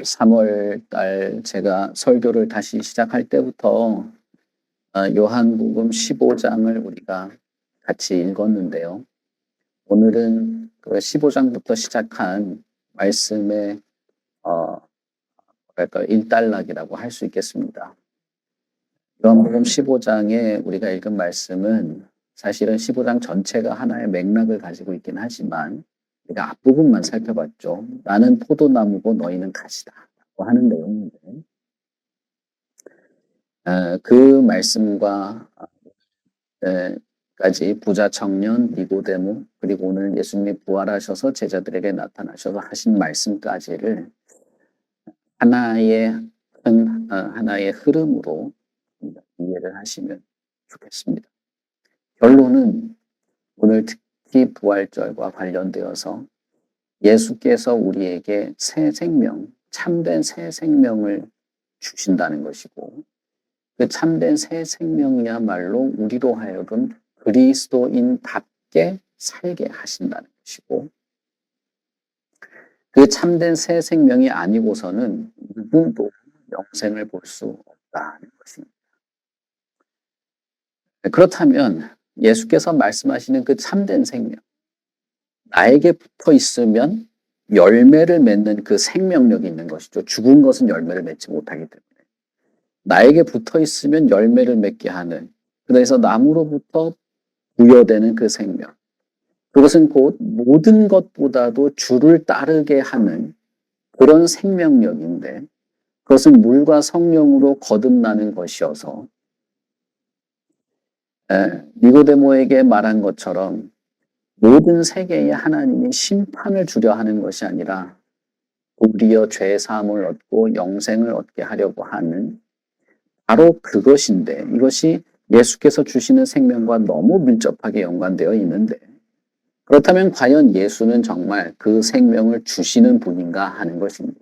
3월 달 제가 설교를 다시 시작할 때부터 요한복음 15장을 우리가 같이 읽었는데요. 오늘은 그 15장부터 시작한 말씀의 뭐랄까 일단락이라고 할 수 있겠습니다. 요한복음 15장에 우리가 읽은 말씀은 사실은 15장 전체가 하나의 맥락을 가지고 있긴 하지만 우리가 앞부분만 살펴봤죠. 나는 포도나무고 너희는 가지다 라고 하는 내용인데 그 말씀과 까지 부자 청년 니고데모 그리고 오늘 예수님이 부활하셔서 제자들에게 나타나셔서 하신 말씀까지를 하나의 흐름으로 이해를 하시면 좋겠습니다. 결론은 오늘 특히 부활절과 관련되어서 예수께서 우리에게 새 생명, 참된 새 생명을 주신다는 것이고 그 참된 새 생명이야말로 우리로 하여금 그리스도인답게 살게 하신다는 것이고 그 참된 새 생명이 아니고서는 누구도 영생을 볼 수 없다는 것입니다. 그렇다면 예수께서 말씀하시는 그 참된 생명, 나에게 붙어 있으면 열매를 맺는 그 생명력이 있는 것이죠. 죽은 것은 열매를 맺지 못하기 때문에. 나에게 붙어 있으면 열매를 맺게 하는, 그래서 나무로부터 부여되는 그 생명. 그것은 곧 모든 것보다도 주를 따르게 하는 그런 생명력인데 그것은 물과 성령으로 거듭나는 것이어서 니고데모에게 말한 것처럼 모든 세계에 하나님이 심판을 주려 하는 것이 아니라 도리어 죄 사함을 얻고 영생을 얻게 하려고 하는 바로 그것인데 이것이 예수께서 주시는 생명과 너무 밀접하게 연관되어 있는데 그렇다면 과연 예수는 정말 그 생명을 주시는 분인가 하는 것입니다.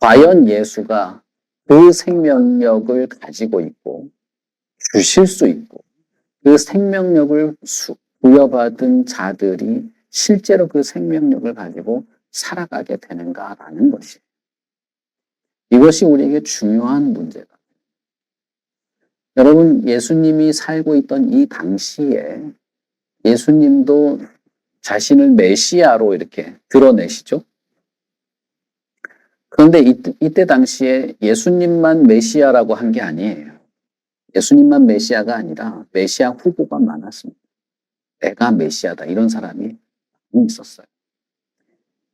과연 예수가 그 생명력을 가지고 있고 주실 수 있고 그 생명력을 부여받은 자들이 실제로 그 생명력을 가지고 살아가게 되는가라는 것이에요. 이것이 우리에게 중요한 문제다. 여러분, 예수님이 살고 있던 이 당시에 예수님도 자신을 메시아로 이렇게 드러내시죠. 그런데 이때 당시에 예수님만 메시아라고 한 게 아니에요. 예수님만 메시아가 아니라 메시아 후보가 많았습니다. 내가 메시아다 이런 사람이 있었어요.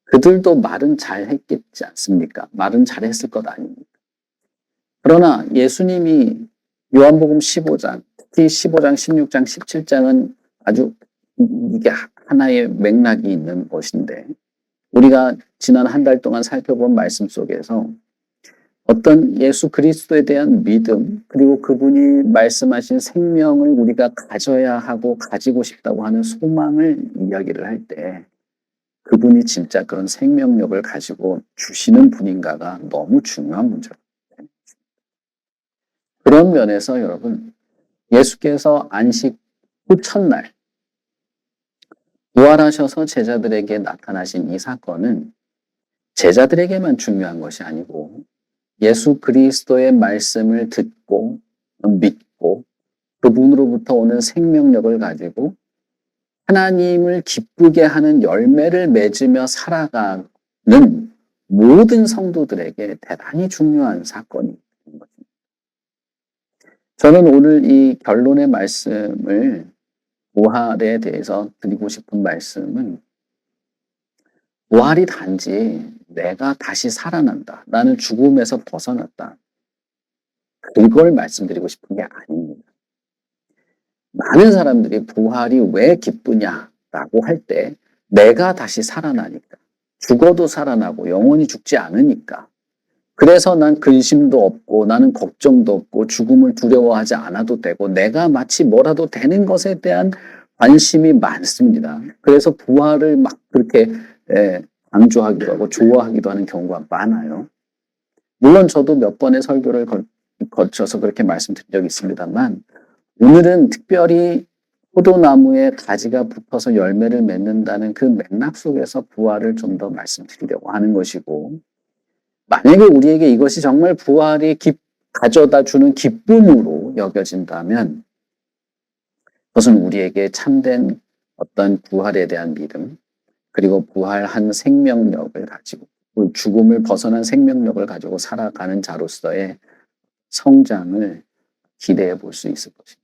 그들도 말은 잘했겠지 않습니까? 말은 잘했을 것 아닙니까? 그러나 예수님이 요한복음 15장, 특히 15장, 16장, 17장은 아주 이게 하나의 맥락이 있는 것인데 우리가 지난 한 달 동안 살펴본 말씀 속에서 어떤 예수 그리스도에 대한 믿음 그리고 그분이 말씀하신 생명을 우리가 가져야 하고 가지고 싶다고 하는 소망을 이야기를 할 때 그분이 진짜 그런 생명력을 가지고 주시는 분인가가 너무 중요한 문제입니다. 그런 면에서 여러분 예수께서 안식 후 첫날 부활하셔서 제자들에게 나타나신 이 사건은 제자들에게만 중요한 것이 아니고 예수 그리스도의 말씀을 듣고 믿고 그분으로부터 오는 생명력을 가지고 하나님을 기쁘게 하는 열매를 맺으며 살아가는 모든 성도들에게 대단히 중요한 사건인 것입니다. 저는 오늘 이 결론의 말씀을 부활에 대해서 드리고 싶은 말씀은 부활이 단지 내가 다시 살아난다. 나는 죽음에서 벗어났다. 그걸 말씀드리고 싶은 게 아닙니다. 많은 사람들이 부활이 왜 기쁘냐라고 할 때 내가 다시 살아나니까 죽어도 살아나고 영원히 죽지 않으니까 그래서 난 근심도 없고 나는 걱정도 없고 죽음을 두려워하지 않아도 되고 내가 마치 뭐라도 되는 것에 대한 관심이 많습니다. 그래서 부활을 막 그렇게 강조하기도 하고 좋아하기도 하는 경우가 많아요. 물론 저도 몇 번의 설교를 거쳐서 그렇게 말씀드린 적이 있습니다만 오늘은 특별히 포도나무에 가지가 붙어서 열매를 맺는다는 그 맥락 속에서 부활을 좀 더 말씀드리려고 하는 것이고 만약에 우리에게 이것이 정말 부활이 가져다 주는 기쁨으로 여겨진다면 그것은 우리에게 참된 어떤 부활에 대한 믿음, 그리고 부활한 생명력을 가지고 죽음을 벗어난 생명력을 가지고 살아가는 자로서의 성장을 기대해 볼 수 있을 것입니다.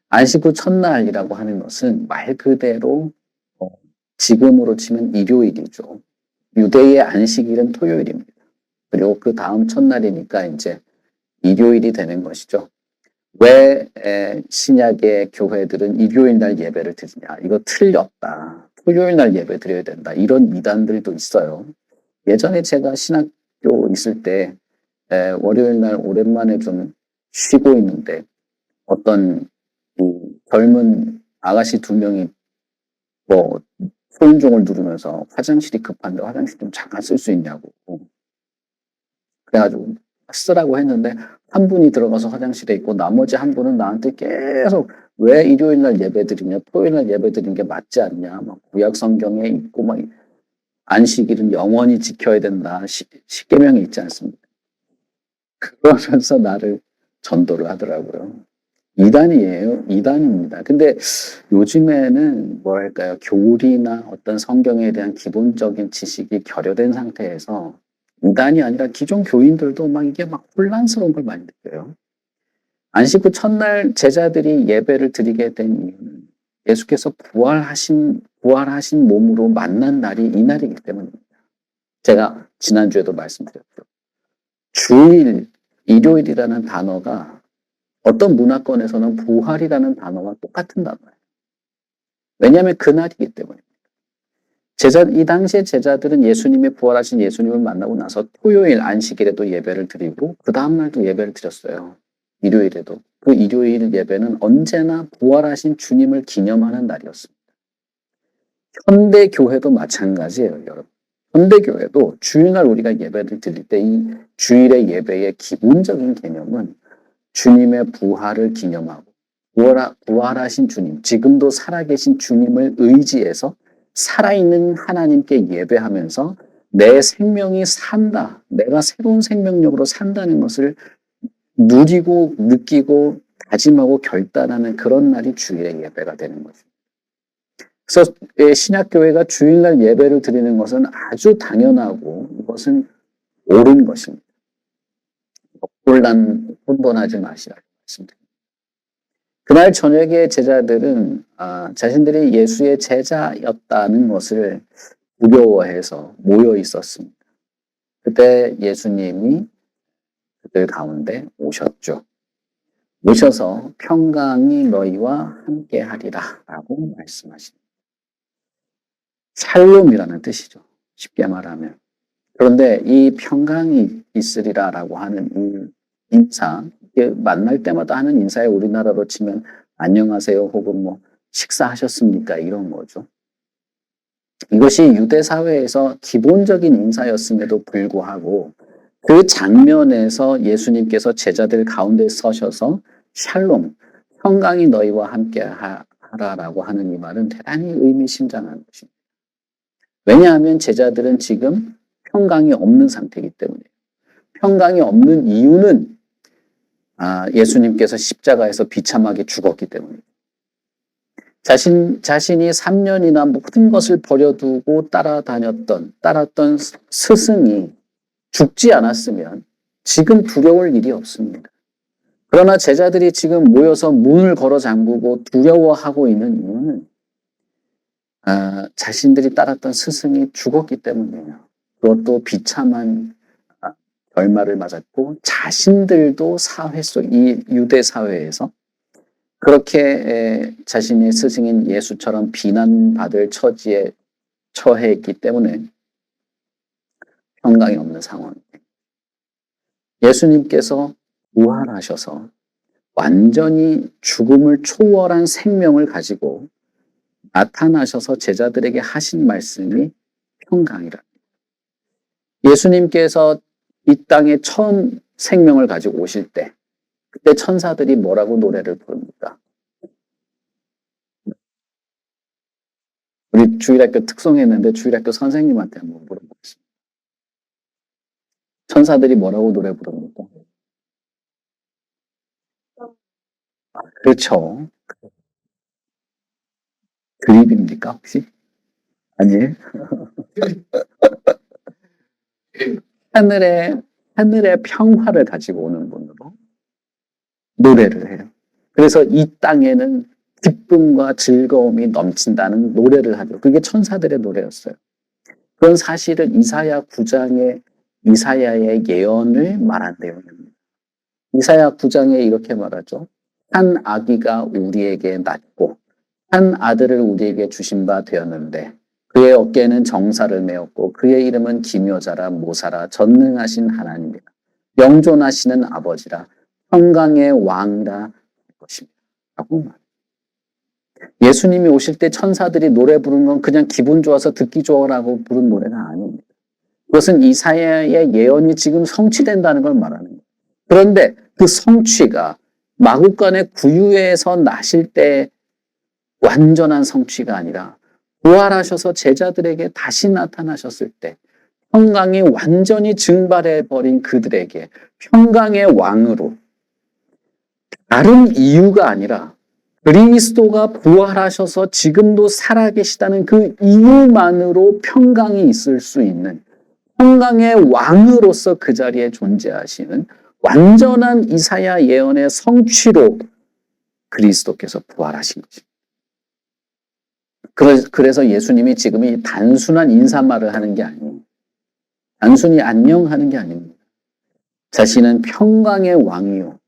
안식 후 첫날이라고 하는 것은 말 그대로 지금으로 치면 일요일이죠. 유대의 안식일은 토요일입니다. 그리고 그 다음 첫날이니까 이제 일요일이 되는 것이죠. 왜 신약의 교회들은 일요일 날 예배를 드리냐? 이거 틀렸다. 토요일 날 예배 드려야 된다. 이런 미단들도 있어요. 예전에 제가 신학교 있을 때 월요일 날 오랜만에 좀 쉬고 있는데 어떤 젊은 아가씨 2명이 뭐 초인종을 누르면서 화장실이 급한데 화장실 좀 잠깐 쓸 수 있냐고. 그래가지고 쓰라고 했는데 한 분이 들어가서 화장실에 있고 나머지 한 분은 나한테 계속 왜 일요일 날 예배 드리냐, 토요일 날 예배 드리는 게 맞지 않냐, 막 구약 성경에 있고 막 안식일은 영원히 지켜야 된다, 십계명에 있지 않습니까? 그러면서 나를 전도를 하더라고요. 이단이에요. 이단입니다. 근데 요즘에는 뭐랄까요, 교리나 어떤 성경에 대한 기본적인 지식이 결여된 상태에서 이단이 아니라 기존 교인들도 막 이게 막 혼란스러운 걸 많이 느껴요. 안식 후 첫날 제자들이 예배를 드리게 된 이유는 예수께서 부활하신 몸으로 만난 날이 이 날이기 때문입니다. 제가 지난주에도 말씀드렸죠. 주일, 일요일이라는 단어가 어떤 문화권에서는 부활이라는 단어와 똑같은 단어예요. 왜냐하면 그날이기 때문입니다. 이 당시의 제자들은 예수님이 부활하신 예수님을 만나고 나서 토요일 안식일에도 예배를 드리고 그 다음날도 예배를 드렸어요. 일요일에도. 그 일요일 예배는 언제나 부활하신 주님을 기념하는 날이었습니다. 현대교회도 마찬가지예요, 여러분. 현대교회도 주일날 우리가 예배를 드릴 때 이 주일의 예배의 기본적인 개념은 주님의 부활을 기념하고 부활하신 주님, 지금도 살아계신 주님을 의지해서 살아있는 하나님께 예배하면서 내 생명이 산다, 내가 새로운 생명력으로 산다는 것을 누리고 느끼고 다짐하고 결단하는 그런 날이 주일의 예배가 되는 거죠. 그래서 신약교회가 주일날 예배를 드리는 것은 아주 당연하고 이것은 옳은 것입니다. 혼돈하지 마시라고 말씀드립니다. 그날 저녁에 제자들은 자신들이 예수의 제자였다는 것을 두려워해서 모여 있었습니다. 그때 예수님이 그들 가운데 오셨죠. 오셔서 평강이 너희와 함께 하리라 라고 말씀하십니다. 샬롬이라는 뜻이죠. 쉽게 말하면. 그런데 이 평강이 있으리라 라고 하는 이 인사, 이게 만날 때마다 하는 인사에 우리나라로 치면 안녕하세요 혹은 뭐 식사하셨습니까 이런 거죠. 이것이 유대 사회에서 기본적인 인사였음에도 불구하고 그 장면에서 예수님께서 제자들 가운데 서셔서 샬롬, 평강이 너희와 함께 하라라고 하는 이 말은 대단히 의미심장한 것입니다. 왜냐하면 제자들은 지금 평강이 없는 상태이기 때문에 평강이 없는 이유는 예수님께서 십자가에서 비참하게 죽었기 때문입니다. 자신이 3년이나 모든 것을 버려두고 따랐던 스승이 죽지 않았으면 지금 두려울 일이 없습니다. 그러나 제자들이 지금 모여서 문을 걸어 잠그고 두려워하고 있는 이유는 자신들이 따랐던 스승이 죽었기 때문이에요. 그것도 비참한 결말을 맞았고 자신들도 이 유대 사회에서 그렇게 자신의 스승인 예수처럼 비난받을 처지에 처해 있기 때문에 평강이 없는 상황이에요. 예수님께서 부활하셔서 완전히 죽음을 초월한 생명을 가지고 나타나셔서 제자들에게 하신 말씀이 평강이랍니다. 예수님께서 이 땅에 처음 생명을 가지고 오실 때 그때 천사들이 뭐라고 노래를 부릅니까? 우리 주일학교 특송했는데 주일학교 선생님한테 한번 물어보겠습니다. 천사들이 뭐라고 노래 부릅니까? 그렇죠. 드립입니까, 혹시? 아니에요? 하늘의, 하늘의 평화를 가지고 오는 분으로 노래를 해요. 그래서 이 땅에는 기쁨과 즐거움이 넘친다는 노래를 하죠. 그게 천사들의 노래였어요. 그건 사실은 이사야 9장의 이사야의 예언을 말한 내용입니다. 이사야 9장에 이렇게 말하죠. 한 아기가 우리에게 낳고 한 아들을 우리에게 주신 바 되었는데 그의 어깨에는 정사를 메었고 그의 이름은 기묘자라 모사라 전능하신 하나님이라 영존하시는 아버지라 평강의 왕이라 할 것입니다. 라고 말합니다. 예수님이 오실 때 천사들이 노래 부른 건 그냥 기분 좋아서 듣기 좋아라고 부른 노래가 아닙니다. 그것은 이사야의 예언이 지금 성취된다는 걸 말하는 거예요. 그런데 그 성취가 마국간의 구유에서 나실 때 완전한 성취가 아니라 부활하셔서 제자들에게 다시 나타나셨을 때 평강이 완전히 증발해버린 그들에게 평강의 왕으로 다른 이유가 아니라 그리스도가 부활하셔서 지금도 살아계시다는 그 이유만으로 평강이 있을 수 있는 평강의 왕으로서 그 자리에 존재하시는 완전한 이사야 예언의 성취로 그리스도께서 부활하신 것입니다. 그래서 예수님이 지금 이 단순한 인사말을 하는 게 아니에요. 단순히 안녕하는 게 아닙니다. 자신은 평강의 왕이요.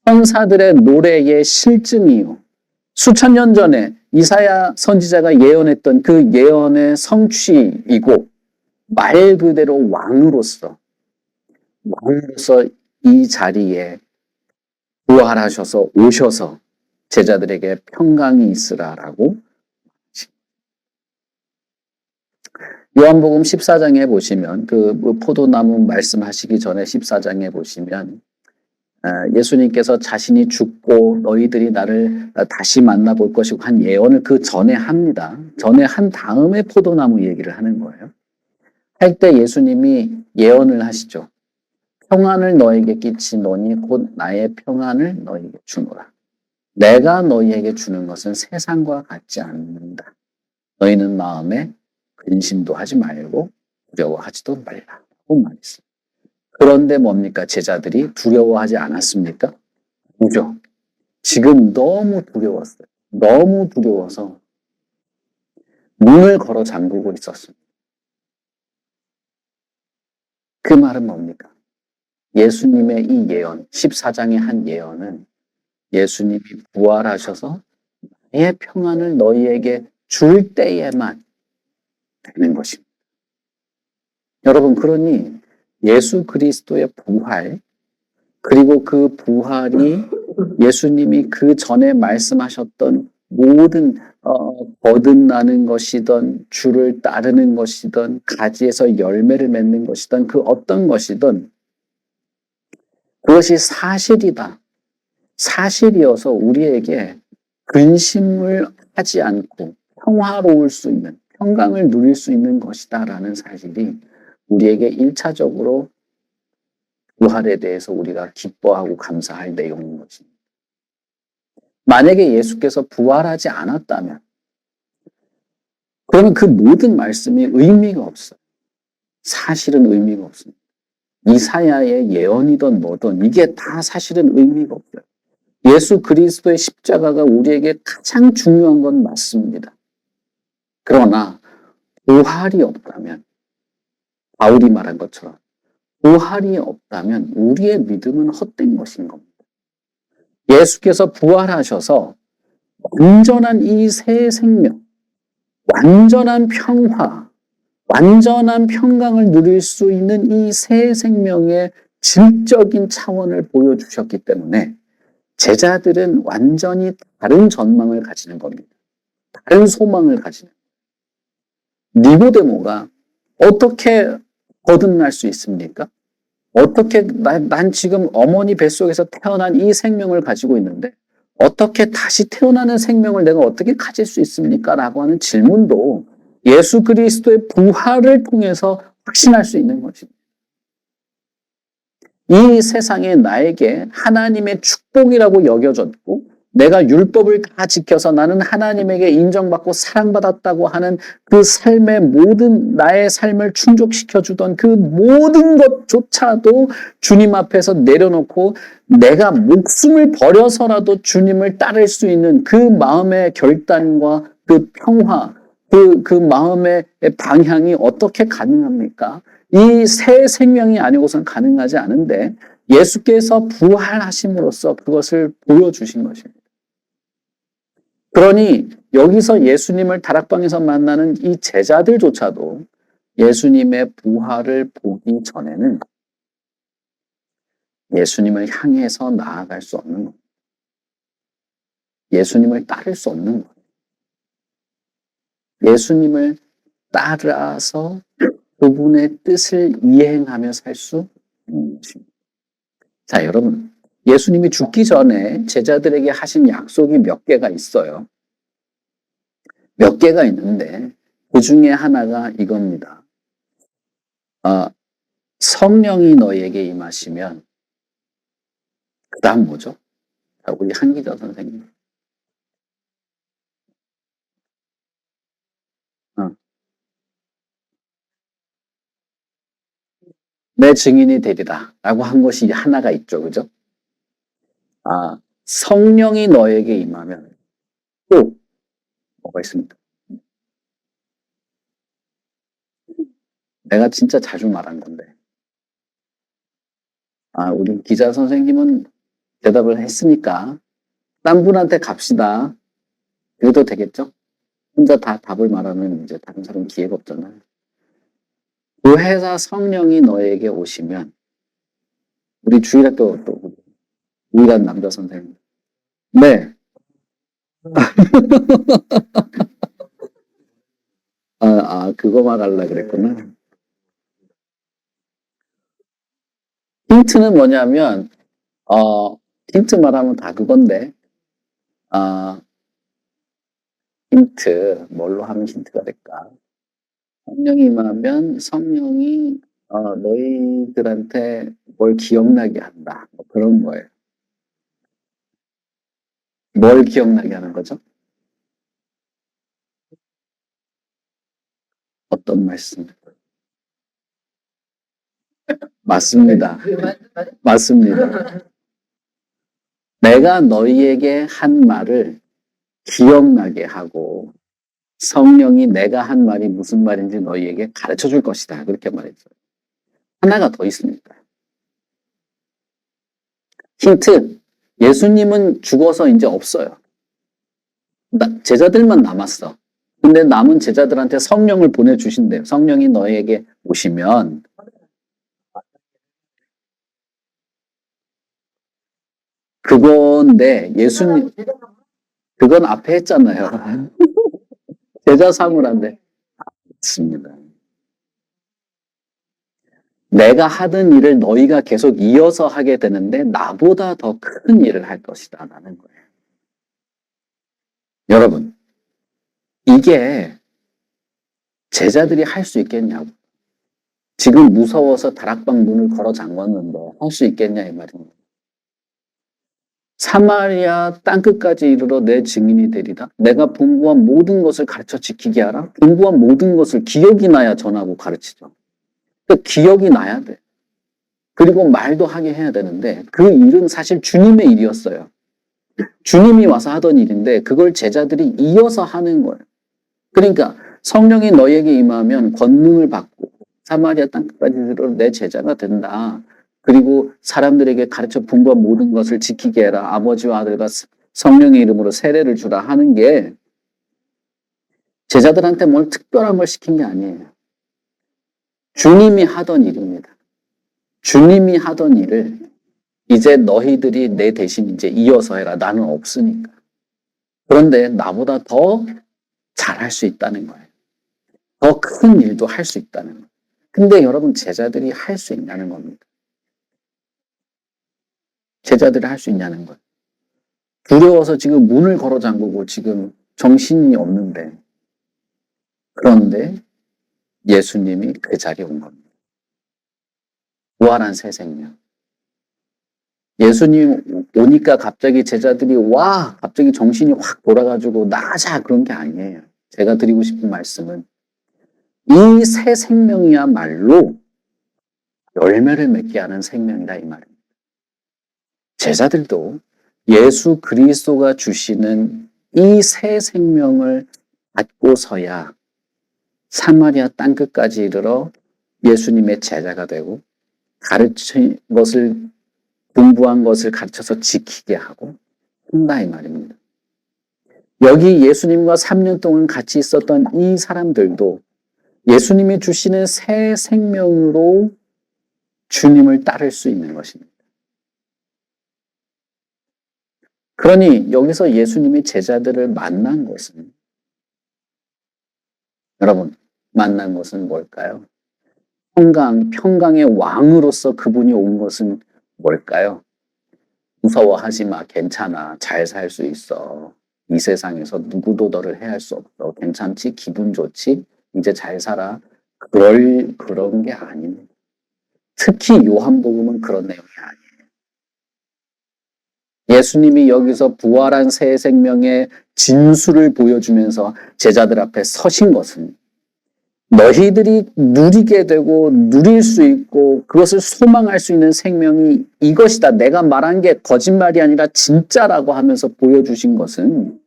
천사들의 노래의 실증이요. 수천 년 전에 이사야 선지자가 예언했던 그 예언의 성취이고 말 그대로 왕으로서 이 자리에 부활하셔서 오셔서 제자들에게 평강이 있으라라고 요한복음 14장에 보시면 그 포도나무 말씀하시기 전에 14장에 보시면 예수님께서 자신이 죽고 너희들이 나를 다시 만나볼 것이고 한 예언을 그 전에 합니다. 전에 한 다음에 포도나무 얘기를 하는 거예요. 할 때 예수님이 예언을 하시죠. 평안을 너에게 끼치노니 곧 나의 평안을 너에게 주노라. 내가 너희에게 주는 것은 세상과 같지 않는다. 너희는 마음에 근심도 하지 말고 두려워하지도 말라고 말했습니다. 그런데 뭡니까? 제자들이 두려워하지 않았습니까? 그죠? 지금 너무 두려웠어요. 너무 두려워서 문을 걸어 잠그고 있었습니다. 그 말은 뭡니까? 예수님의 이 예언, 14장의 한 예언은 예수님이 부활하셔서 나의 평안을 너희에게 줄 때에만 되는 것입니다. 여러분, 그러니 예수 그리스도의 부활, 그리고 그 부활이 예수님이 그 전에 말씀하셨던 모든 거듭나는 것이든 주를 따르는 것이든 가지에서 열매를 맺는 것이든 그 어떤 것이든 그것이 사실이다. 사실이어서 우리에게 근심을 하지 않고 평화로울 수 있는, 평강을 누릴 수 있는 것이다라는 사실이 우리에게 1차적으로 부활에 대해서 우리가 기뻐하고 감사할 내용인 것입니다. 만약에 예수께서 부활하지 않았다면 그러면 그 모든 말씀이 의미가 없어요. 사실은 의미가 없습니다. 이사야의 예언이든 뭐든 이게 다 사실은 의미가 없어요. 예수 그리스도의 십자가가 우리에게 가장 중요한 건 맞습니다. 그러나 부활이 없다면 바울이 말한 것처럼 부활이 없다면 우리의 믿음은 헛된 것인 겁니다. 예수께서 부활하셔서 완전한 이 새 생명, 완전한 평화, 완전한 평강을 누릴 수 있는 이 새 생명의 질적인 차원을 보여주셨기 때문에 제자들은 완전히 다른 전망을 가지는 겁니다. 다른 소망을 가지는 거예요. 니고데모가 어떻게 거듭날 수 있습니까? 어떻게 난 지금 어머니 뱃속에서 태어난 이 생명을 가지고 있는데 어떻게 다시 태어나는 생명을 내가 어떻게 가질 수 있습니까? 라고 하는 질문도 예수 그리스도의 부활을 통해서 확신할 수 있는 것입니다. 이 세상에 나에게 하나님의 축복이라고 여겨졌고 내가 율법을 다 지켜서 나는 하나님에게 인정받고 사랑받았다고 하는 그 삶의 모든 나의 삶을 충족시켜주던 그 모든 것조차도 주님 앞에서 내려놓고 내가 목숨을 버려서라도 주님을 따를 수 있는 그 마음의 결단과 그 평화, 그 마음의 방향이 어떻게 가능합니까? 이 새 생명이 아니고선 가능하지 않은데 예수께서 부활하심으로써 그것을 보여주신 것입니다. 그러니 여기서 예수님을 다락방에서 만나는 이 제자들조차도 예수님의 부활을 보기 전에는 예수님을 향해서 나아갈 수 없는 겁니다. 예수님을 따를 수 없는 거예요. 예수님을 따라서 그분의 뜻을 이행하며 살 수 있는 것입니다. 자, 여러분. 예수님이 죽기 전에 제자들에게 하신 약속이 몇 개가 있어요. 몇 개가 있는데 그 중에 하나가 이겁니다. 성령이 너희에게 임하시면 그 다음 뭐죠? 자, 우리 한기자 선생님. 내 증인이 되리라 라고 한 것이 하나가 있죠. 그죠? 성령이 너에게 임하면 또 뭐가 있습니까? 내가 진짜 자주 말한 건데. 우리 기자 선생님은 대답을 했으니까 딴 분한테 갑시다. 그래도 되겠죠? 혼자 다 답을 말하면 이제 다른 사람 기회가 없잖아요. 그 회사 성령이 너에게 오시면 우리 주일학교 또 유일한 남자 선생님. 네. 그거 말하려고 그랬구나. 힌트는 뭐냐면, 힌트 말하면 다 그건데, 힌트, 뭘로 하면 힌트가 될까? 성령이 임하면 성령이, 너희들한테 뭘 기억나게 한다. 뭐 그런 거예요. 뭘 기억나게 하는 거죠? 어떤 말씀? 맞습니다. 맞습니다. 내가 너희에게 한 말을 기억나게 하고 성령이 내가 한 말이 무슨 말인지 너희에게 가르쳐 줄 것이다. 그렇게 말했어요. 하나가 더 있습니다. 힌트. 예수님은 죽어서 이제 없어요. 제자들만 남았어. 근데 남은 제자들한테 성령을 보내주신대요. 성령이 너희에게 오시면 그건데 예수님 그건 앞에 했잖아요. 제자 삼으란데 맞습니다. 내가 하던 일을 너희가 계속 이어서 하게 되는데 나보다 더 큰 일을 할 것이다 라는 거예요. 여러분, 이게 제자들이 할 수 있겠냐고. 지금 무서워서 다락방 문을 걸어 잠궜는데 할 수 있겠냐 이 말입니다. 사마리아 땅끝까지 이르러 내 증인이 되리라. 내가 분부한 모든 것을 가르쳐 지키게 하라. 분부한 모든 것을 기억이 나야 전하고 가르치죠. 그러니까 기억이 나야 돼. 그리고 말도 하게 해야 되는데 그 일은 사실 주님의 일이었어요. 주님이 와서 하던 일인데 그걸 제자들이 이어서 하는 거예요. 그러니까 성령이 너에게 임하면 권능을 받고 사마리아 땅끝까지 이르러 내 제자가 된다. 그리고 사람들에게 가르쳐 분부한 모든 것을 지키게 해라. 아버지와 아들과 성령의 이름으로 세례를 주라 하는 게 제자들한테 뭘 특별한 걸 시킨 게 아니에요. 주님이 하던 일입니다. 주님이 하던 일을 이제 너희들이 내 대신 이제 이어서 해라. 나는 없으니까. 그런데 나보다 더 잘할 수 있다는 거예요. 더 큰 일도 할 수 있다는 거예요. 근데 여러분 제자들이 할 수 있냐는 겁니다. 제자들이 할 수 있냐는 거예요. 두려워서 지금 문을 걸어 잠그고 지금 정신이 없는데 그런데 예수님이 그 자리에 온 겁니다. 부활한 새 생명. 예수님 오니까 갑자기 제자들이 와 갑자기 정신이 확 돌아가지고 나가자 그런 게 아니에요. 제가 드리고 싶은 말씀은 이 새 생명이야말로 열매를 맺게 하는 생명이다 이 말입니다. 제자들도 예수 그리스도가 주시는 이 새 생명을 받고서야 사마리아 땅끝까지 이르러 예수님의 제자가 되고 가르친 것을 공부한 것을 가르쳐서 지키게 하고 한다 이 말입니다. 여기 예수님과 3년 동안 같이 있었던 이 사람들도 예수님이 주시는 새 생명으로 주님을 따를 수 있는 것입니다. 그러니 여기서 예수님이 제자들을 만난 것은 여러분 만난 것은 뭘까요? 평강의 왕으로서 그분이 온 것은 뭘까요? 무서워하지 마. 괜찮아. 잘 살 수 있어. 이 세상에서 누구도 너를 해할 수 없어. 괜찮지? 기분 좋지? 이제 잘 살아. 그런 게 아닙니다. 특히 요한복음은 그런 내용이 아니에요. 예수님이 여기서 부활한 새 생명의 진수를 보여주면서 제자들 앞에 서신 것은 너희들이 누리게 되고 누릴 수 있고 그것을 소망할 수 있는 생명이 이것이다. 내가 말한 게 거짓말이 아니라 진짜라고 하면서 보여주신 것은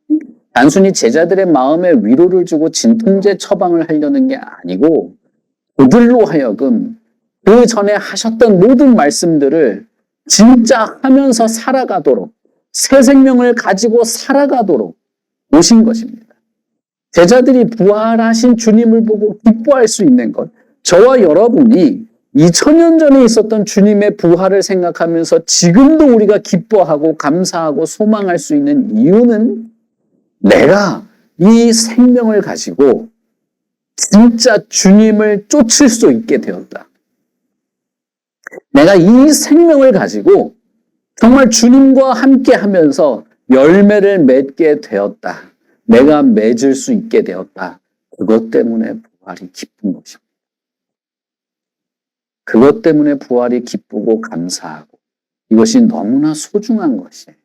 단순히 제자들의 마음에 위로를 주고 진통제 처방을 하려는 게 아니고 그들로 하여금 그 전에 하셨던 모든 말씀들을 진짜 하면서 살아가도록 새 생명을 가지고 살아가도록 오신 것입니다. 제자들이 부활하신 주님을 보고 기뻐할 수 있는 것. 저와 여러분이 2000년 전에 있었던 주님의 부활을 생각하면서 지금도 우리가 기뻐하고 감사하고 소망할 수 있는 이유는 내가 이 생명을 가지고 진짜 주님을 쫓을 수 있게 되었다. 내가 이 생명을 가지고 정말 주님과 함께 하면서 열매를 맺게 되었다. 내가 맺을 수 있게 되었다. 그것 때문에 부활이 기쁜 것입니다. 그것 때문에 부활이 기쁘고 감사하고 이것이 너무나 소중한 것이에요.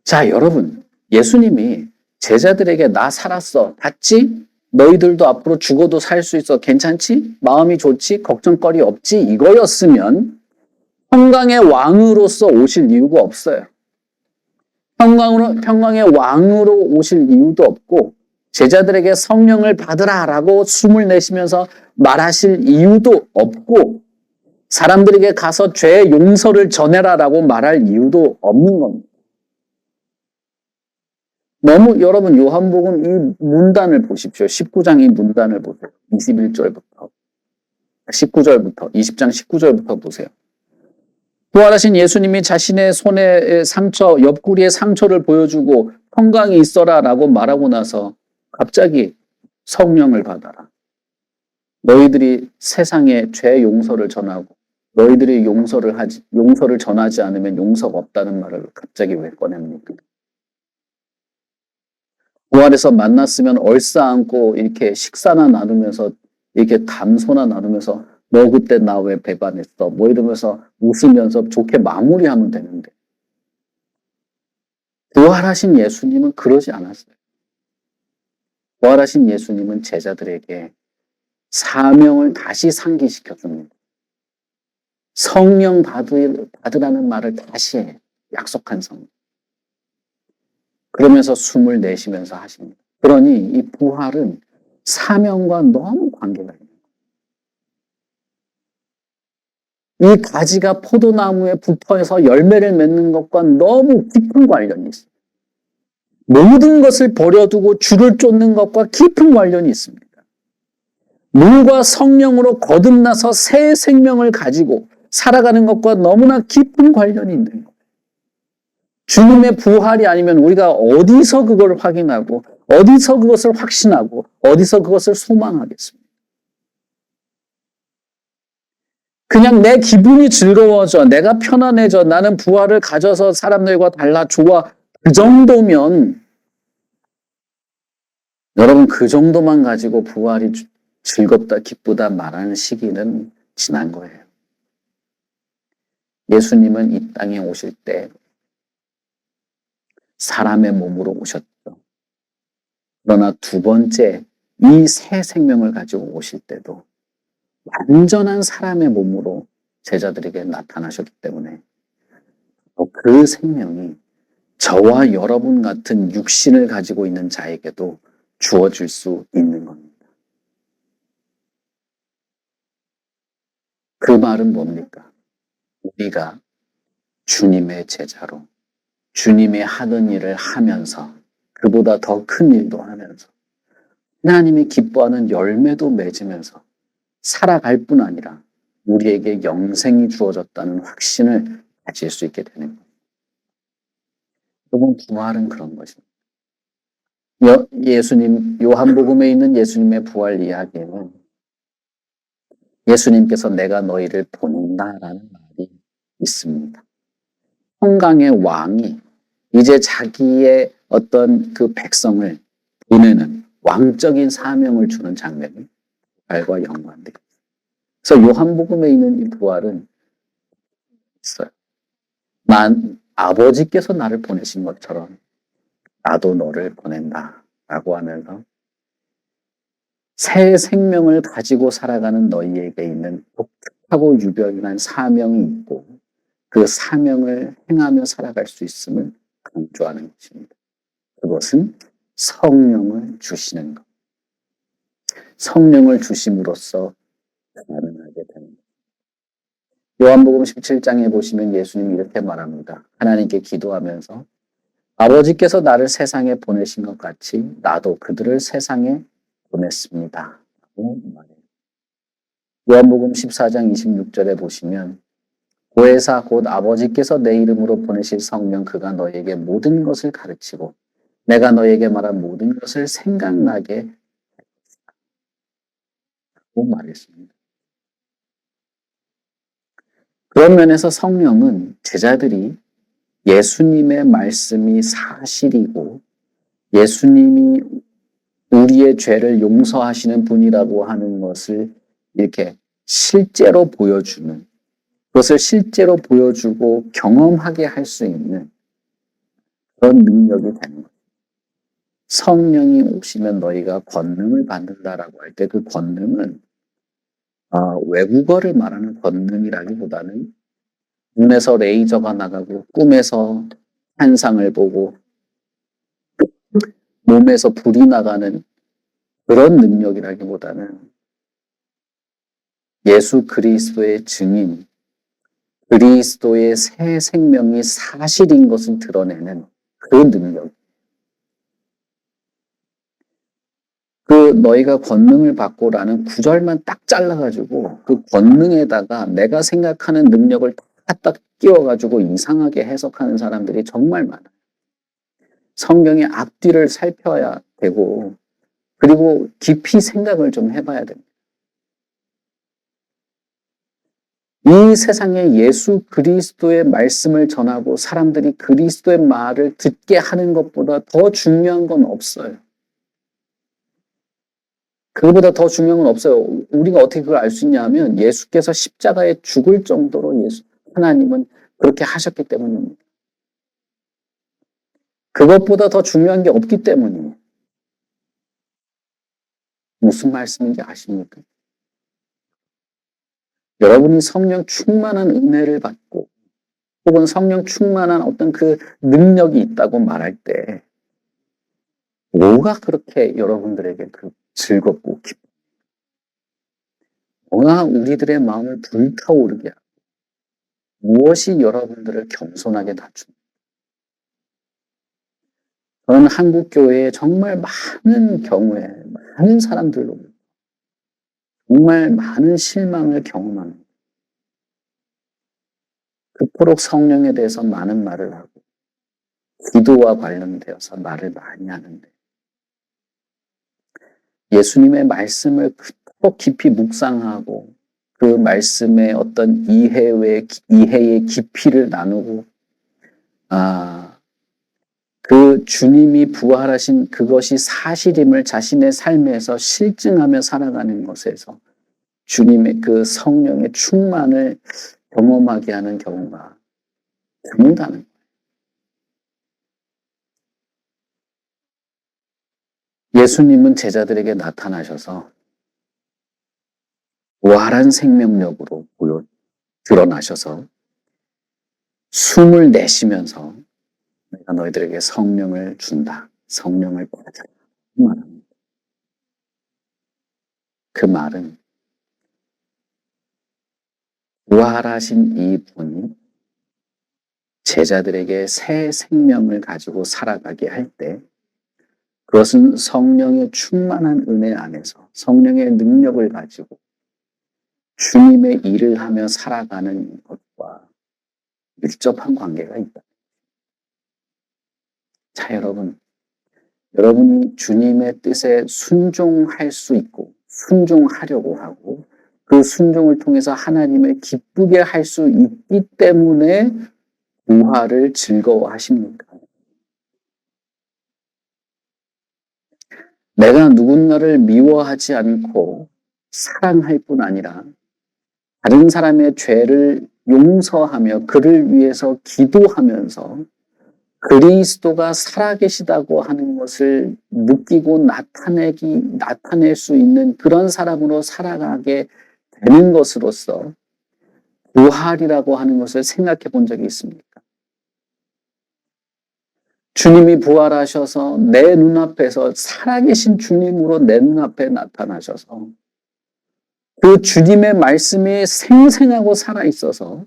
자, 여러분, 예수님이 제자들에게 나 살았어. 봤지? 너희들도 앞으로 죽어도 살 수 있어. 괜찮지? 마음이 좋지? 걱정거리 없지? 이거였으면 평강의 왕으로서 오실 이유가 없어요. 평강의 왕으로 오실 이유도 없고 제자들에게 성령을 받으라라고 숨을 내쉬면서 말하실 이유도 없고 사람들에게 가서 죄의 용서를 전해라라고 말할 이유도 없는 겁니다. 너무 여러분 요한복음 이 문단을 보십시오. 19장 이 문단을 보세요. 21절부터 19절부터 20장 19절부터 보세요. 부활하신 예수님이 자신의 손에 상처, 옆구리에 상처를 보여주고 평강이 있어라 라고 말하고 나서 갑자기 성령을 받아라. 너희들이 세상에 죄 용서를 전하고 너희들이 용서를 전하지 않으면 용서가 없다는 말을 갑자기 왜 꺼냅니까? 부활해서 만났으면 얼싸안고 이렇게 식사나 나누면서 이렇게 담소나 나누면서 너 그때 나 왜 배반했어? 뭐 이러면서 웃으면서 좋게 마무리하면 되는데 부활하신 예수님은 그러지 않았어요. 부활하신 예수님은 제자들에게 사명을 다시 상기시켜 줍니다. 성령 받으라는 말을 다시 해요. 약속한 성령. 그러면서 숨을 내쉬면서 하십니다. 그러니 이 부활은 사명과 너무 관계가 있는 거예요. 이 가지가 포도나무에 붙어서 열매를 맺는 것과 너무 깊은 관련이 있어요. 모든 것을 버려두고 주를 쫓는 것과 깊은 관련이 있습니다. 물과 성령으로 거듭나서 새 생명을 가지고 살아가는 것과 너무나 깊은 관련이 있는 거예요. 주님의 부활이 아니면 우리가 어디서 그걸 확인하고 어디서 그것을 확신하고 어디서 그것을 소망하겠습니까? 그냥 내 기분이 즐거워져, 내가 편안해져, 나는 부활을 가져서 사람들과 달라 좋아. 그 정도면 여러분 그 정도만 가지고 부활이 즐겁다, 기쁘다 말하는 시기는 지난 거예요. 예수님은 이 땅에 오실 때 사람의 몸으로 오셨죠. 그러나 두 번째 이 새 생명을 가지고 오실 때도 완전한 사람의 몸으로 제자들에게 나타나셨기 때문에 그 생명이 저와 여러분 같은 육신을 가지고 있는 자에게도 주어질 수 있는 겁니다. 그 말은 뭡니까? 우리가 주님의 제자로 주님이 하던 일을 하면서 그보다 더 큰 일도 하면서 하나님이 기뻐하는 열매도 맺으면서 살아갈 뿐 아니라 우리에게 영생이 주어졌다는 확신을 가질 수 있게 되는 거예요. 여러분, 부활은 그런 것입니다. 예수님, 요한복음에 있는 예수님의 부활 이야기에는 예수님께서 내가 너희를 보낸다라는 말이 있습니다. 평강의 왕이 이제 자기의 어떤 그 백성을 보내는 왕적인 사명을 주는 장면이 부활과 연관돼요. 그래서 요한복음에 있는 이 부활은 있어요. 아버지께서 나를 보내신 것처럼 나도 너를 보낸다 라고 하면서 새 생명을 가지고 살아가는 너희에게 있는 독특하고 유별난 사명이 있고 그 사명을 행하며 살아갈 수 있음을 강조하는 것입니다. 그것은 성령을 주시는 것. 성령을 주심으로써 가능하게 되는 것. 요한복음 17장에 보시면 예수님이 이렇게 말합니다. 하나님께 기도하면서 아버지께서 나를 세상에 보내신 것 같이 나도 그들을 세상에 보냈습니다. 라고 말해요. 요한복음 14장 26절에 보시면 보혜사 곧 아버지께서 내 이름으로 보내실 성령 그가 너에게 모든 것을 가르치고 내가 너에게 말한 모든 것을 생각나게 하고 말했습니다. 그런 면에서 성령은 제자들이 예수님의 말씀이 사실이고 예수님이 우리의 죄를 용서하시는 분이라고 하는 것을 이렇게 실제로 보여주는, 그것을 실제로 보여주고 경험하게 할 수 있는 그런 능력이 되는 거예요. 성령이 오시면 너희가 권능을 받는다라고 할 때 그 권능은 외국어를 말하는 권능이라기보다는 눈에서 레이저가 나가고 꿈에서 환상을 보고 몸에서 불이 나가는 그런 능력이라기보다는 예수 그리스도의 증인, 그리스도의 새 생명이 사실인 것을 드러내는 그 능력. 그 너희가 권능을 받고라는 구절만 딱 잘라가지고 그 권능에다가 내가 생각하는 능력을 딱 끼워가지고 이상하게 해석하는 사람들이 정말 많아요. 성경의 앞뒤를 살펴야 되고 그리고 깊이 생각을 좀 해봐야 됩니다. 이 세상에 예수 그리스도의 말씀을 전하고 사람들이 그리스도의 말을 듣게 하는 것보다 더 중요한 건 없어요. 그거보다 더 중요한 건 없어요. 우리가 어떻게 그걸 알 수 있냐 하면 예수께서 십자가에 죽을 정도로 하나님은 그렇게 하셨기 때문입니다. 그것보다 더 중요한 게 없기 때문이에요. 무슨 말씀인지 아십니까? 여러분이 성령 충만한 은혜를 받고 혹은 성령 충만한 어떤 그 능력이 있다고 말할 때 뭐가 그렇게 여러분들에게 그 즐겁고 기뻐? 뭐가 우리들의 마음을 불타오르게 하고 무엇이 여러분들을 겸손하게 낮춥니까? 저는 한국 교회에 정말 많은 경우에 많은 사람들로 정말 많은 실망을 경험합니다. 그토록 성령에 대해서 많은 말을 하고 기도와 관련되어서 말을 많이 하는데 예수님의 말씀을 그토록 깊이 묵상하고 그 말씀의 어떤 이해의 깊이를 나누고 그 주님이 부활하신 그것이 사실임을 자신의 삶에서 실증하며 살아가는 것에서 주님의 그 성령의 충만을 경험하게 하는 경우가 드문다는 거예요. 예수님은 제자들에게 나타나셔서 부활한 생명력으로 드러나셔서 숨을 내쉬면서 내가 너희들에게 성령을 준다. 성령을 받으라. 말합니다. 그 말은 부활하신 이 분이 제자들에게 새 생명을 가지고 살아가게 할 때 그것은 성령의 충만한 은혜 안에서 성령의 능력을 가지고 주님의 일을 하며 살아가는 것과 밀접한 관계가 있다. 자, 여러분이 주님의 뜻에 순종할 수 있고 순종하려고 하고 그 순종을 통해서 하나님을 기쁘게 할 수 있기 때문에 부활을 즐거워하십니까? 내가 누군가를 미워하지 않고 사랑할 뿐 아니라 다른 사람의 죄를 용서하며 그를 위해서 기도하면서 그리스도가 살아계시다고 하는 것을 느끼고 나타낼 수 있는 그런 사람으로 살아가게 되는 것으로서 부활이라고 하는 것을 생각해 본 적이 있습니까? 주님이 부활하셔서 내 눈앞에서 살아계신 주님으로 내 눈앞에 나타나셔서 그 주님의 말씀이 생생하고 살아있어서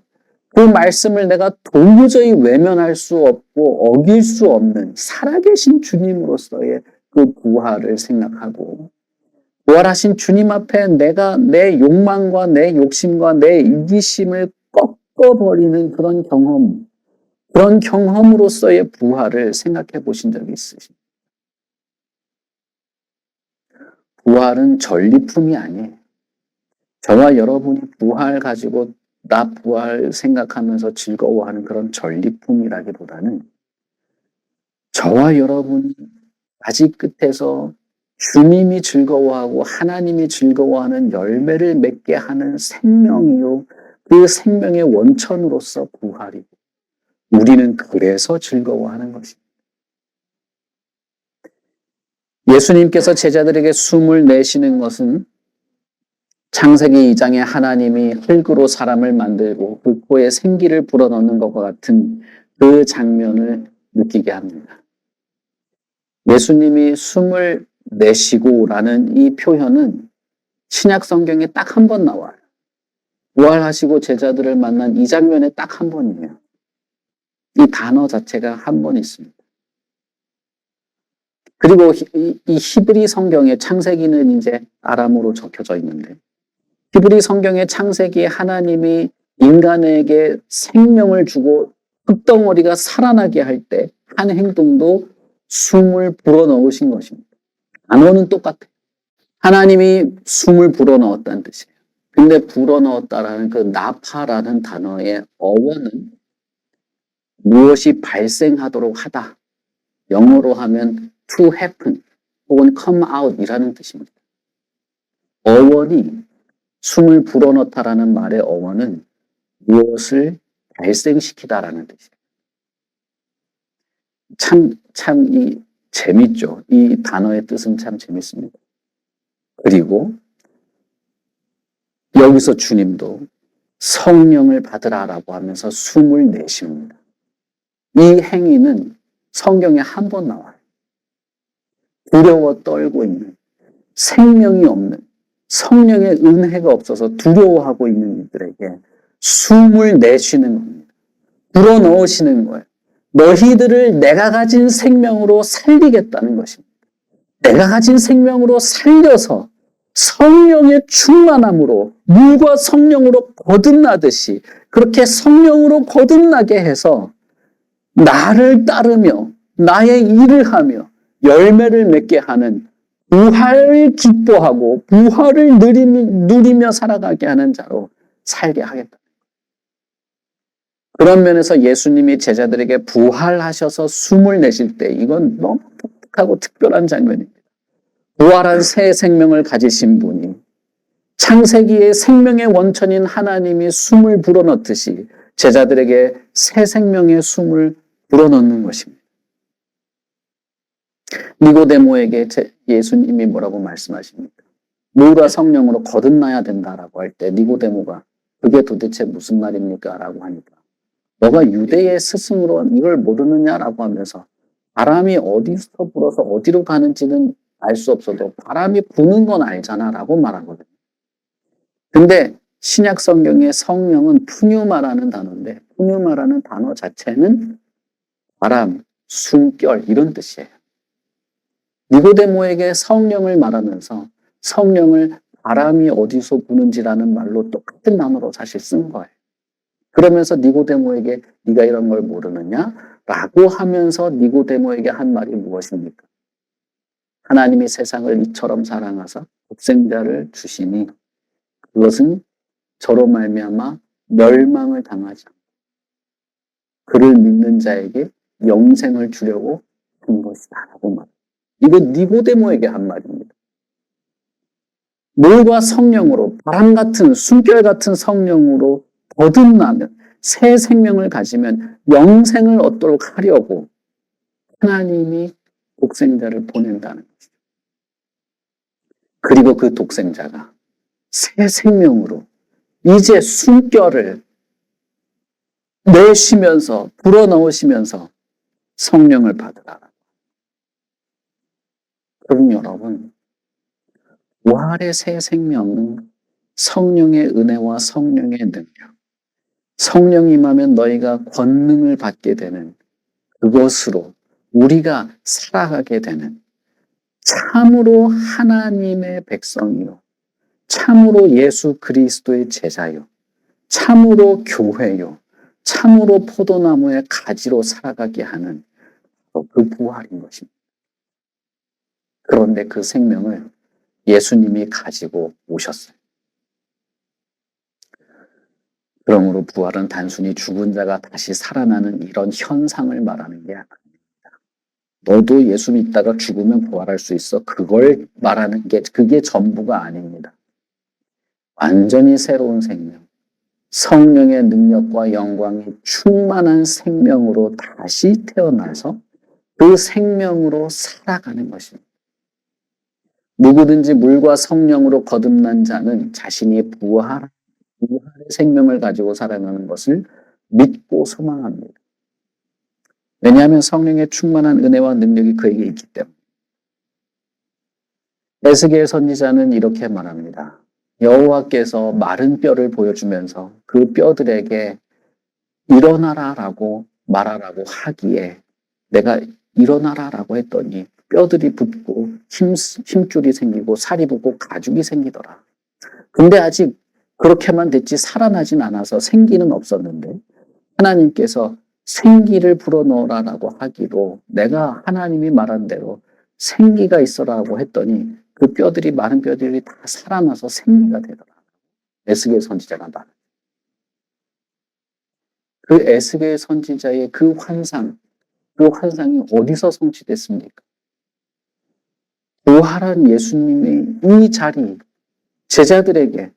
그 말씀을 내가 도무지 외면할 수 없고 어길 수 없는 살아계신 주님으로서의 그 부활을 생각하고 부활하신 주님 앞에 내가 내 욕망과 내 욕심과 내 이기심을 꺾어버리는 그런 경험으로서의 부활을 생각해 보신 적이 있으십니까? 부활은 전리품이 아니에요. 저와 여러분이 부활 가지고 나 부활 생각하면서 즐거워하는 그런 전리품이라기보다는 저와 여러분이 아직 끝에서 주님이 즐거워하고 하나님이 즐거워하는 열매를 맺게 하는 생명이요. 그 생명의 원천으로서 부활이고 우리는 그래서 즐거워하는 것입니다. 예수님께서 제자들에게 숨을 내쉬는 것은 창세기 2장에 하나님이 흙으로 사람을 만들고 그 코에 생기를 불어넣는 것과 같은 그 장면을 느끼게 합니다. 예수님이 숨을 내쉬고라는 이 표현은 신약 성경에 딱 한 번 나와요. 부활하시고 제자들을 만난 이 장면에 딱 한 번이에요. 이 단어 자체가 한 번 있습니다. 그리고 이 히브리 성경의 창세기는 이제 아람어로 적혀져 있는데 히브리 성경의 창세기에 하나님이 인간에게 생명을 주고 흙덩어리가 살아나게 할 때 한 행동도 숨을 불어넣으신 것입니다. 단어는 똑같아요. 하나님이 숨을 불어넣었다는 뜻이에요. 근데 불어넣었다라는 그 나파라는 단어의 어원은 무엇이 발생하도록 하다. 영어로 하면 to happen 혹은 come out 이라는 뜻입니다. 어원이 숨을 불어넣다라는 말의 어원은 무엇을 발생시키다라는 뜻이에요. 참 재밌죠. 이 단어의 뜻은 참 재밌습니다. 그리고 여기서 주님도 성령을 받으라라고 하면서 숨을 내쉽니다. 이 행위는 성경에 한 번 나와요. 두려워 떨고 있는 생명이 없는 성령의 은혜가 없어서 두려워하고 있는 이들에게 숨을 내쉬는 겁니다. 불어넣으시는 거예요. 너희들을 내가 가진 생명으로 살리겠다는 것입니다. 내가 가진 생명으로 살려서 성령의 충만함으로 물과 성령으로 거듭나듯이 그렇게 성령으로 거듭나게 해서 나를 따르며 나의 일을 하며 열매를 맺게 하는 부활을 기뻐하고 부활을 누리며 살아가게 하는 자로 살게 하겠다. 그런 면에서 예수님이 제자들에게 부활하셔서 숨을 내쉴 때 이건 너무 독특하고 특별한 장면입니다. 부활한 새 생명을 가지신 분이 창세기의 생명의 원천인 하나님이 숨을 불어넣듯이 제자들에게 새 생명의 숨을 불어넣는 것입니다. 니고데모에게 예수님이 뭐라고 말씀하십니까? 물과 성령으로 거듭나야 된다라고 할 때 니고데모가 그게 도대체 무슨 말입니까? 라고 하니까 너가 유대의 스승으로 이걸 모르느냐라고 하면서 바람이 어디서 불어서 어디로 가는지는 알 수 없어도 바람이 부는 건 알잖아 라고 말하거든요. 근데 신약 성경의 성령은 푸뉴마라는 단어인데 푸뉴마라는 단어 자체는 바람, 숨결 이런 뜻이에요. 니고데모에게 성령을 말하면서 성령을 바람이 어디서 부는지라는 말로 똑같은 단어로 사실 쓴 거예요. 그러면서 니고데모에게 네가 이런 걸 모르느냐? 라고 하면서 니고데모에게 한 말이 무엇입니까? 하나님이 세상을 이처럼 사랑하사 독생자를 주시니 그것은 저로 말미암아 멸망을 당하지 않고 그를 믿는 자에게 영생을 주려고 한 것이다 라고 말합니다. 이거 니고데모에게 한 말입니다. 물과 성령으로 바람 같은 숨결 같은 성령으로 거듭나면 새 생명을 가지면 영생을 얻도록 하려고 하나님이 독생자를 보낸다는 것이죠. 그리고 그 독생자가 새 생명으로 이제 숨결을 내쉬면서 불어넣으시면서 성령을 받으라. 그럼 여러분, 부활의 새 생명은 성령의 은혜와 성령의 능력, 성령이 임하면 너희가 권능을 받게 되는 그것으로 우리가 살아가게 되는 참으로 하나님의 백성이요, 참으로 예수 그리스도의 제자요, 참으로 교회요, 참으로 포도나무의 가지로 살아가게 하는 그 부활인 것입니다. 그런데 그 생명을 예수님이 가지고 오셨어요. 그러므로 부활은 단순히 죽은 자가 다시 살아나는 이런 현상을 말하는 게 아닙니다. 너도 예수 믿다가 죽으면 부활할 수 있어. 그걸 말하는 게 그게 전부가 아닙니다. 완전히 새로운 생명, 성령의 능력과 영광이 충만한 생명으로 다시 태어나서 그 생명으로 살아가는 것입니다. 누구든지 물과 성령으로 거듭난 자는 자신이 부활의 생명을 가지고 살아가는 것을 믿고 소망합니다. 왜냐하면 성령의 충만한 은혜와 능력이 그에게 있기 때문에. 에스겔 선지자는 이렇게 말합니다. 여호와께서 마른 뼈를 보여주면서 그 뼈들에게 일어나라라고 말하라고 하기에 내가 일어나라라고 했더니 뼈들이 붙고 힘줄이 생기고 살이 붙고 가죽이 생기더라. 근데 아직 그렇게만 됐지 살아나진 않아서 생기는 없었는데 하나님께서 생기를 불어넣으라라고 하기로 내가 하나님이 말한 대로 생기가 있어라고 했더니 그 뼈들이 마른 뼈들이 다 살아나서 생기가 되더라. 에스겔 선지자가 말합니다. 그 에스겔 선지자의 그 환상이 어디서 성취됐습니까? 부활한 예수님의 이 자리, 제자들에게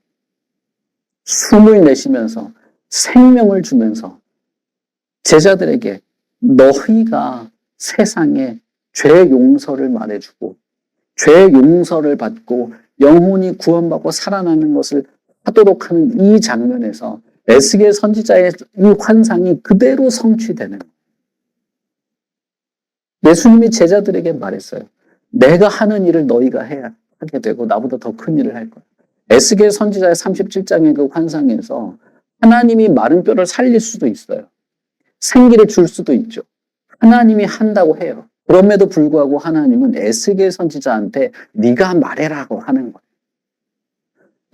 숨을 내쉬면서 생명을 주면서 제자들에게 너희가 세상에 죄 용서를 말해주고 죄 용서를 받고 영혼이 구원받고 살아나는 것을 하도록 하는 이 장면에서 에스겔 선지자의 이 환상이 그대로 성취되는 거예요. 예수님이 제자들에게 말했어요. 내가 하는 일을 너희가 하게 되고 나보다 더 큰 일을 할 거야. 에스겔 선지자의 37장의 그 환상에서 하나님이 마른 뼈를 살릴 수도 있어요. 생기를 줄 수도 있죠. 하나님이 한다고 해요. 그럼에도 불구하고 하나님은 에스겔 선지자한테 네가 말해라고 하는 거예요.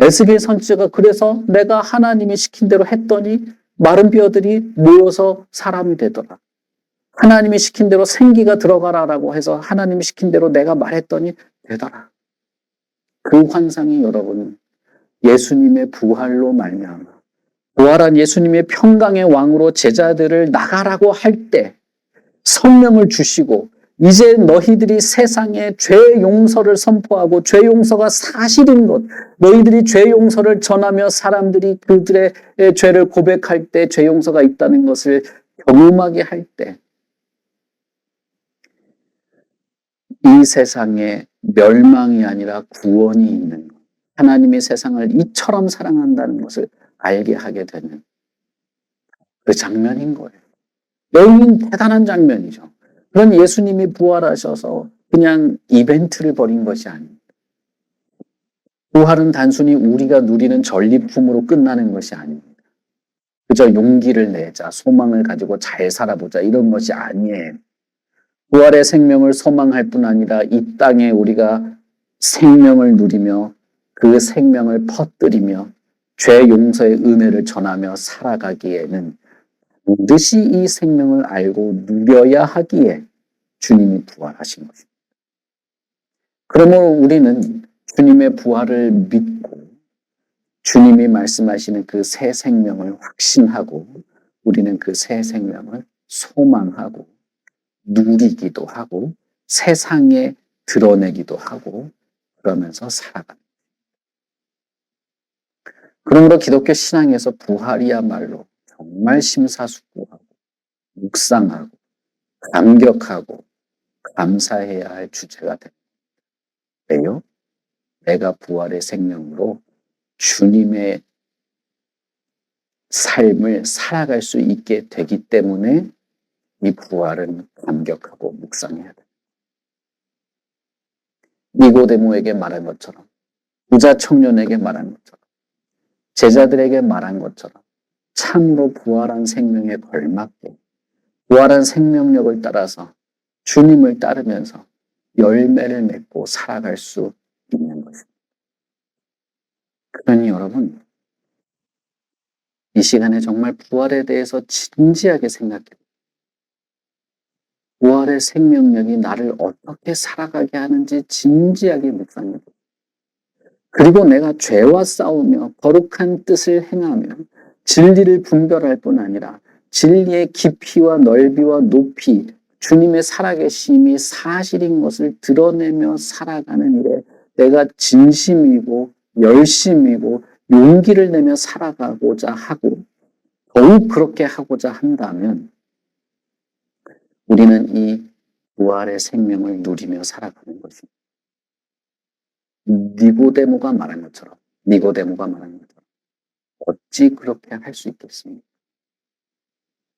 에스겔 선지자가 그래서 내가 하나님이 시킨 대로 했더니 마른 뼈들이 모여서 사람이 되더라. 하나님이 시킨 대로 생기가 들어가라라고 해서 하나님이 시킨 대로 내가 말했더니 되더라. 그 환상이 여러분 예수님의 부활로 말미암아 부활한 예수님의 평강의 왕으로 제자들을 나가라고 할 때 성령을 주시고 이제 너희들이 세상에 죄 용서를 선포하고 죄 용서가 사실인 것, 너희들이 죄 용서를 전하며 사람들이 그들의 죄를 고백할 때 죄 용서가 있다는 것을 경험하게 할 때, 이 세상에 멸망이 아니라 구원이 있는 것, 하나님이 세상을 이처럼 사랑한다는 것을 알게 하게 되는 그 장면인 거예요. 여기는 대단한 장면이죠. 그런 예수님이 부활하셔서 그냥 이벤트를 벌인 것이 아닙니다. 부활은 단순히 우리가 누리는 전리품으로 끝나는 것이 아닙니다. 그저 용기를 내자, 소망을 가지고 잘 살아보자 이런 것이 아니에요. 부활의 생명을 소망할 뿐 아니라 이 땅에 우리가 생명을 누리며 그 생명을 퍼뜨리며 죄 용서의 은혜를 전하며 살아가기에는 반드시 이 생명을 알고 누려야 하기에 주님이 부활하신 것입니다. 그러므로 우리는 주님의 부활을 믿고 주님이 말씀하시는 그 새 생명을 확신하고 우리는 그 새 생명을 소망하고 누리기도 하고 세상에 드러내기도 하고 그러면서 살아갑니다. 그러므로 기독교 신앙에서 부활이야말로 정말 심사숙고하고 묵상하고 감격하고 감사해야 할 주제가 됩니다. 왜요? 내가 부활의 생명으로 주님의 삶을 살아갈 수 있게 되기 때문에 이 부활은 감격하고 묵상해야 돼. 니고데모에게 말한 것처럼, 부자 청년에게 말한 것처럼, 제자들에게 말한 것처럼 참으로 부활한 생명에 걸맞게 부활한 생명력을 따라서 주님을 따르면서 열매를 맺고 살아갈 수 있는 것입니다. 그러니 여러분, 이 시간에 정말 부활에 대해서 진지하게 생각해 부활의 생명력이 나를 어떻게 살아가게 하는지 진지하게 묵상해 보고 그리고 내가 죄와 싸우며 거룩한 뜻을 행하며 진리를 분별할 뿐 아니라 진리의 깊이와 넓이와 높이 주님의 살아계심이 사실인 것을 드러내며 살아가는 일에 내가 진심이고 열심이고 용기를 내며 살아가고자 하고 더욱 그렇게 하고자 한다면 우리는 이 부활의 생명을 누리며 살아가는 것입니다. 니고데모가 말한 것처럼 어찌 그렇게 할 수 있겠습니까?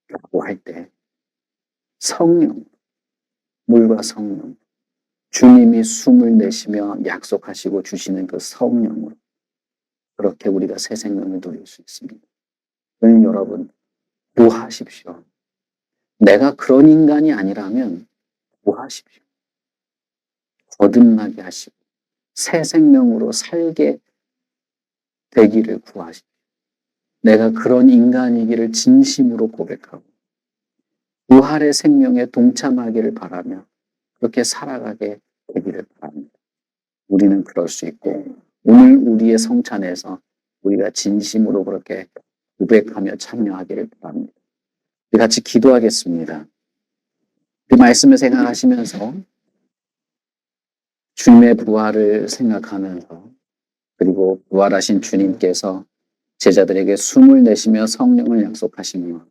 라고 할 때 성령, 물과 성령, 주님이 숨을 내쉬며 약속하시고 주시는 그 성령으로 그렇게 우리가 새 생명을 누릴 수 있습니다. 그러니 여러분 구하십시오. 내가 그런 인간이 아니라면 구하십시오. 거듭나게 하시고 새 생명으로 살게 되기를 구하십시오. 내가 그런 인간이기를 진심으로 고백하고 부활의 생명에 동참하기를 바라며 그렇게 살아가게 되기를 바랍니다. 우리는 그럴 수 있고 오늘 우리의 성찬에서 우리가 진심으로 그렇게 고백하며 참여하기를 바랍니다. 우리 같이 기도하겠습니다. 그 말씀을 생각하시면서 주님의 부활을 생각하면서 그리고 부활하신 주님께서 제자들에게 숨을 내쉬며 성령을 약속하시며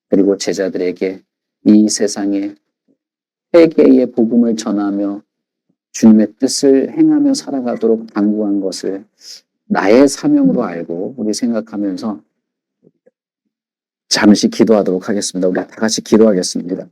그리고 제자들에게 이 세상에 세계의 복음을 전하며 주님의 뜻을 행하며 살아가도록 당부한 것을 나의 사명으로 알고 우리 생각하면서 잠시 기도하도록 하겠습니다. 우리 다 같이 기도하겠습니다.